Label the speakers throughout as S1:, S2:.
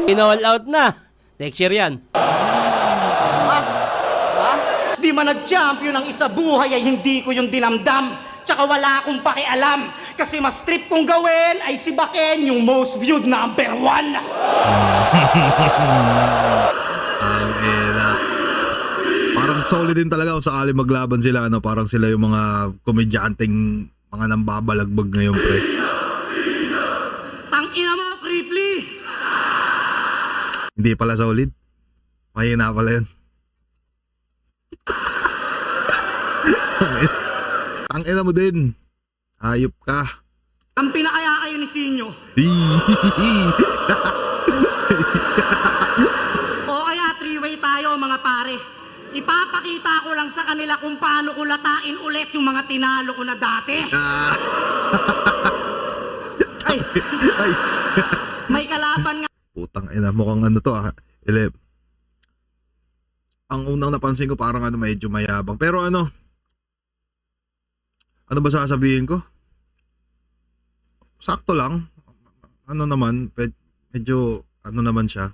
S1: In-all out na. Next year yan.
S2: Mas, ha? Di man nag-champion ang isa buhay ay hindi ko yung dinamdam. Tsaka wala akong pakialam. Kasi mas trip kong gawin ay si Baken yung most viewed number 1.
S3: Parang solid din talaga kung sakali maglaban sila, ano, parang sila yung mga komedyanteng mga nambabalagbag ngayon, pre.
S2: Tangina mo, Creeply!
S3: Hindi pala solid. Mahina pala yun. Tangina mo din. Hayop ka.
S2: Ang pinakaya kayo ni Sinyo. O kaya three-way tayo mga pare. Ipapakita ko lang sa kanila kung paano ko latain ulit yung mga tinalo ko na dati. Ay,
S3: Ay.
S2: may kalaban nga.
S3: Putang ina, mukhang ano to ah. Ang unang napansin ko parang ano, medyo mayabang. Pero ano ba sasabihin ko? Sakto lang. Ano naman, medyo ano naman siya.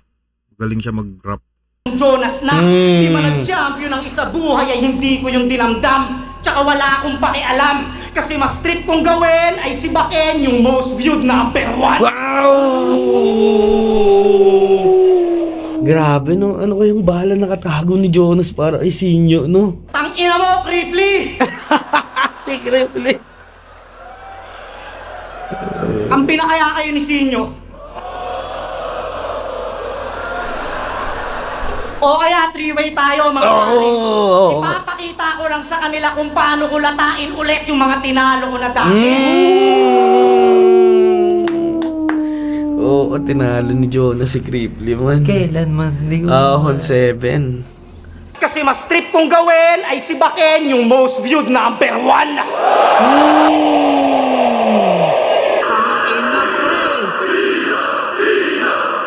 S3: Galing siya mag-rap.
S2: Jonas na, di man nag-champion ang isa buhay ay hindi ko yung dinamdam. Tsaka wala akong pakialam. Kasi mas trip kong gawin ay si Baken yung most viewed number 1.
S1: Grabe no, ano kayong bala nakatago ni Jonas para kay Sinyo, no?
S2: Tangina mo, Creeply!
S1: Si Creeply.
S2: Ang pinakaya kayo ni Sinyo. O kaya three-way tayo mga pare. Ipapakita ko lang sa kanila kung paano ko latain ulit yung mga tinalo ko na dati.
S1: Oo, tinalo ni Jonas si Creeply man.
S4: Kailan man? Hindi ko
S1: Ahon 7.
S2: Kasi mas trip kong gawin ay si Baken yung most viewed number 1. Tangina pre!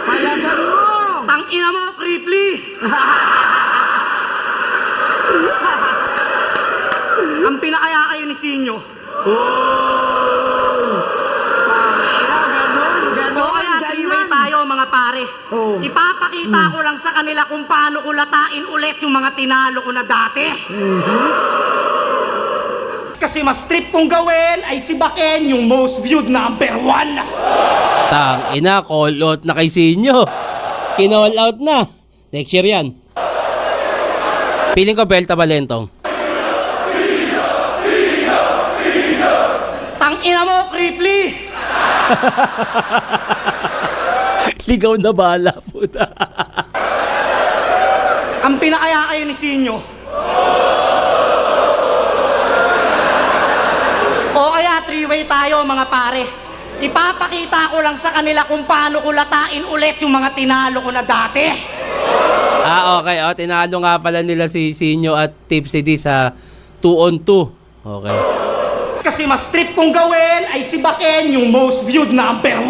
S2: Palagan mo! Tangina mo, Creeply! Ang pinakaya kayo ni Sinyo. O kaya three-way tayo mga pare. Ipapakita ko lang sa kanila kung paano ko latain ulit yung mga tinalo ko na dati. Kasi mas trip kong gawin ay si Baken yung most viewed number 1.
S1: Tang ina, call out na kay Sinyo. Kinall out na. Next year yan. Piling ko Belta Balentong.
S2: Tangina mo, Creeply!
S1: Ligaw na bala, puta.
S2: Ang pinakaya kayo ni Sinyo. O kaya three-way tayo mga pare. Ipapakita ko lang sa kanila kung paano ko latain ulit yung mga tinalo ko na dati.
S1: Okay. Oh, tinalo nga pala nila si Sinyo at Tipsy D sa 2-on-2. Okay.
S2: Kasi mas trip kong gawin ay si Baken yung most viewed number 1.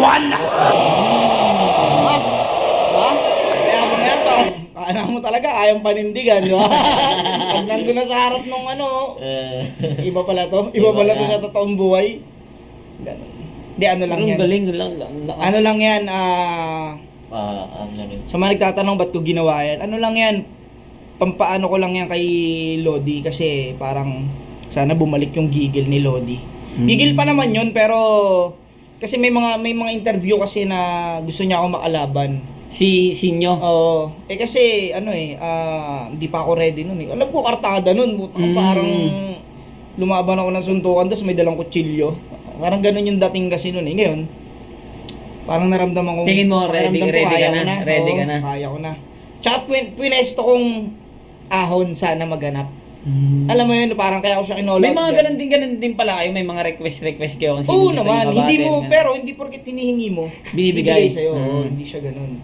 S5: Mas, ha? Kaya mo nga, Pas. Kaya mo talaga, kayang panindigan, di ba? Pag nandun na sa harap nung ano, iba pala to. Iba pala to sa totoong buhay. Di, ano lang yan.
S4: galing lang.
S5: Ano lang yan,
S4: ano rin.
S5: sa mga nagtatanong ba't ko ginawa yan, ano lang yan, pampaano ko lang yan kay Lodi kasi parang sana bumalik yung gigil ni Lodi. Gigil pa naman yun pero kasi may mga interview kasi na gusto niya ako makalaban.
S4: Si Sinyo.
S5: Oo. Kasi ano hindi pa ako ready nun eh. Alam ko kartada nun, parang lumaban ako ng suntukan tapos may dalang kutsilyo. Parang ganun yung dating kasi nun eh. Ngayon, parang naramdaman ko.
S4: Tingin mo, ready
S5: naramdam ko,
S4: ka
S5: kaya
S4: na?
S5: ko
S4: Ready
S5: Oo,
S4: ka na?
S5: Kaya ko na. Tsaka pinesto kong ahon sana maganap. Alam mo yun, parang kaya ako siya kinolot.
S4: May mga ganun din pala kayo, may mga request kayo kung sino
S5: Oo
S4: gusto
S5: naman,
S4: nyo
S5: hindi
S4: kabatin,
S5: mo,
S4: ganun.
S5: pero hindi porket hinihingi mo,
S4: Binibigay.
S5: sa'yo. Oo, hindi siya ganun.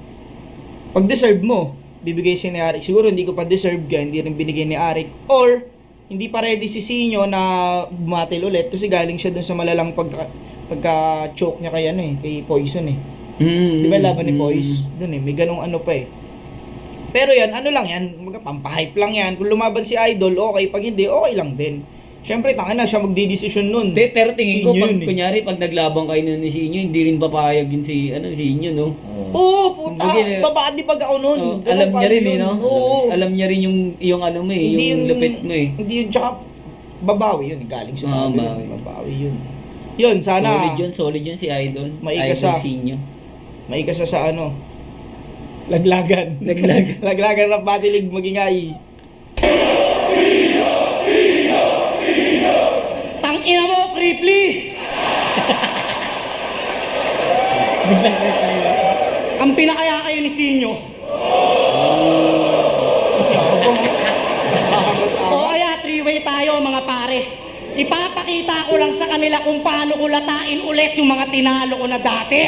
S5: Pag deserve mo, bibigay siya ni Arik. Siguro hindi ko pa deserve ka, hindi rin binigay ni Arik. Or, hindi pa ready si Sinyo na bumatil ulit kasi galing siya dun sa malalang pagka-choke niya kay kay Poison eh. Di ba laban ni Poise? Dun may ganong ano pa eh. Pero yan, ano lang yan, pampahype lang yan. Kung lumaban si Idol, okay. Pag hindi, okay lang din. Syempre, tanga na siya magdidesisyon nun.
S4: Pero tingin ko,
S5: Sinyo
S4: pag,
S5: yun eh.
S4: kunyari, pag naglaban kayo nun ni Sinyo, hindi rin papayag yun si Sinyo, no?
S5: Oo, puta.
S4: Kumbaga,
S5: Babadi pag ako nun.
S4: Oh,
S5: Ganun
S4: alam
S5: pa
S4: niya rin
S5: yun.
S4: eh, no?
S5: Oo.
S4: Alam niya rin yung ano mo eh,
S5: Hindi
S4: yung
S5: yun-
S4: lupit mo eh.
S5: Hindi yun, tsaka babawi yun. Galing sa
S4: Oo,
S5: babawi.
S4: bawi.
S5: Babawi yun. Yun, sana
S4: Solid yun si Idol.
S5: Maikasa.
S4: Idol Sinyo.
S5: maikasa sa ano. Laglagan.
S4: Laglagan.
S5: Laglagan ng Body League magingay.
S2: Tangina mo, Cripply!
S4: Biglang reply.
S2: Ang pinakaya kayo ni Sinyo. O kaya three-way tayo mga pare. Ipapakita ko lang sa kanila kung paano ko latain ulit yung mga tinalo ko na dati.